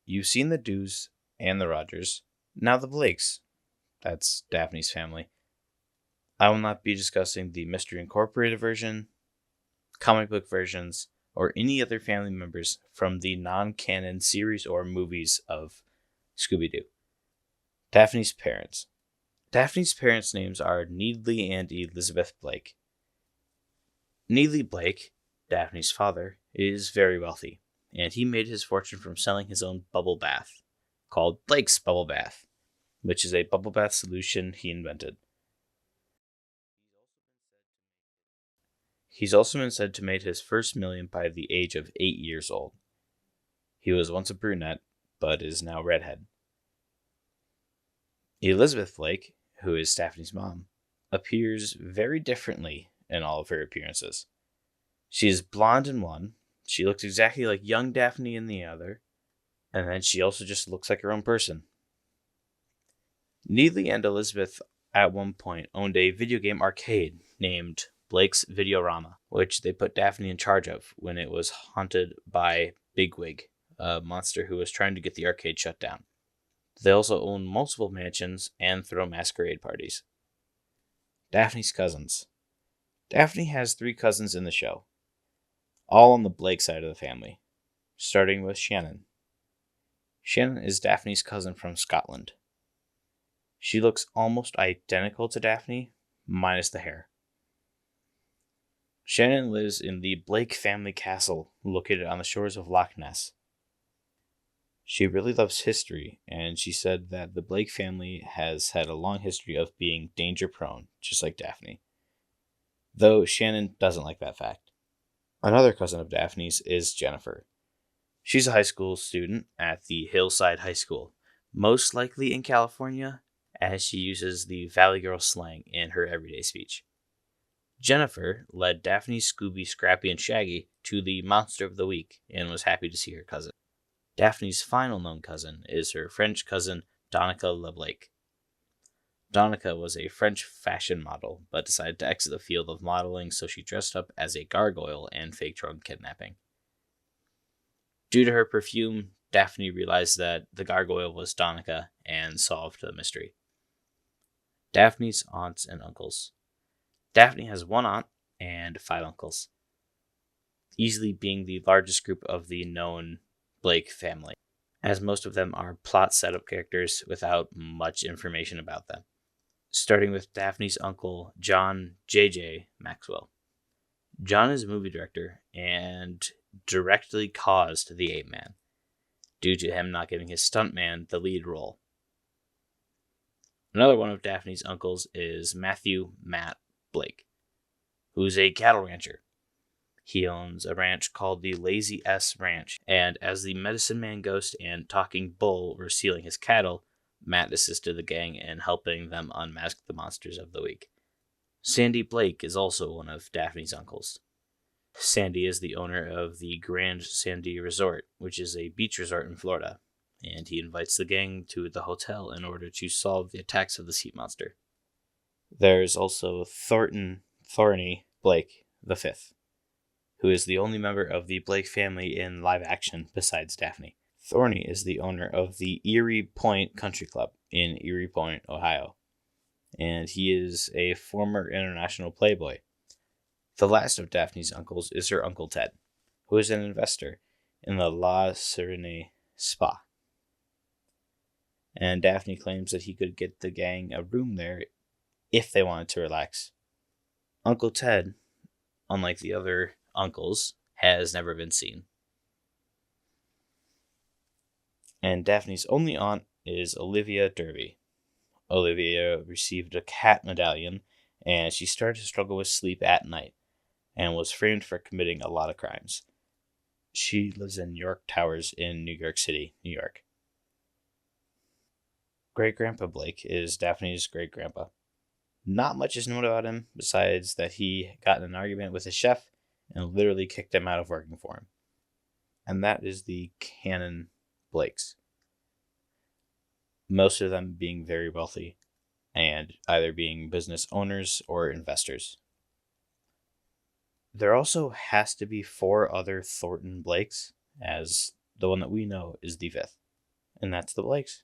You've seen the Dews and the Rogers. Now the Blakes. That's Daphne's family. I will not be discussing the Mystery Incorporated version, comic book versions, or any other family members from the non-canon series or movies of Scooby-Doo. Daphne's parents. Daphne's parents' names are Needley and Elizabeth Blake. Needley Blake, Daphne's father, is very wealthy, and he made his fortune from selling his own bubble bath, called Blake's Bubble Bath, which is a bubble bath solution he invented. He's also been said to make his first million by the age of 8 years old. He was once a brunette, but is now redhead. Elizabeth Blake, who is Daphne's mom, appears very differently in all of her appearances. She is blonde in one, she looks exactly like young Daphne in the other, and then she also just looks like her own person. Needley and Elizabeth at one point owned a video game arcade named Blake's Videorama, which they put Daphne in charge of when it was haunted by Bigwig, a monster who was trying to get the arcade shut down. They also own multiple mansions and throw masquerade parties. Daphne's cousins. Daphne has 3 cousins in the show, all on the Blake side of the family, starting with Shannon. Shannon is Daphne's cousin from Scotland. She looks almost identical to Daphne, minus the hair. Shannon lives in the Blake family castle located on the shores of Loch Ness. She really loves history, and she said that the Blake family has had a long history of being danger-prone, just like Daphne. Though Shannon doesn't like that fact. Another cousin of Daphne's is Jennifer. She's a high school student at the Hillside High School, most likely in California, as she uses the Valley Girl slang in her everyday speech. Jennifer led Daphne, Scooby, Scrappy, and Shaggy to the Monster of the Week and was happy to see her cousin. Daphne's final known cousin is her French cousin, Donica LeBlake. Donica was a French fashion model, but decided to exit the field of modeling, so she dressed up as a gargoyle and faked her own kidnapping. Due to her perfume, Daphne realized that the gargoyle was Donica and solved the mystery. Daphne's aunts and uncles. Daphne has 1 aunt and 5 uncles, easily being the largest group of the known Blake family, as most of them are plot setup characters without much information about them. Starting with Daphne's uncle, John J.J. Maxwell. John is a movie director and directly caused the Ape Man, due to him not giving his stuntman the lead role. Another one of Daphne's uncles is Matthew Matt Blake, who's a cattle rancher. He owns a ranch called the Lazy S Ranch, and as the Medicine Man Ghost and Talking Bull were stealing his cattle, Matt assisted the gang in helping them unmask the monsters of the week. Sandy Blake is also one of Daphne's uncles. Sandy is the owner of the Grand Sandy Resort, which is a beach resort in Florida, and he invites the gang to the hotel in order to solve the attacks of the sea monster. There's also Thorny Blake V, who is the only member of the Blake family in live action besides Daphne. Thorny is the owner of the Erie Point Country Club in Erie Point, Ohio, and he is a former international playboy. The last of Daphne's uncles is her Uncle Ted, who is an investor in the La Serene Spa. And Daphne claims that he could get the gang a room there if they wanted to relax. Uncle Ted, unlike the other uncles, has never been seen. And Daphne's only aunt is Olivia Derby. Olivia received a cat medallion, and she started to struggle with sleep at night, and was framed for committing a lot of crimes. She lives in York Towers in New York City, New York. Great-Grandpa Blake is Daphne's great-grandpa. Not much is known about him, besides that he got in an argument with his chef and literally kicked him out of working for him. And that is the canon Blakes. Most of them being very wealthy, and either being business owners or investors. There also has to be 4 other Thornton Blakes, as the one that we know is the 5th. And that's the Blakes.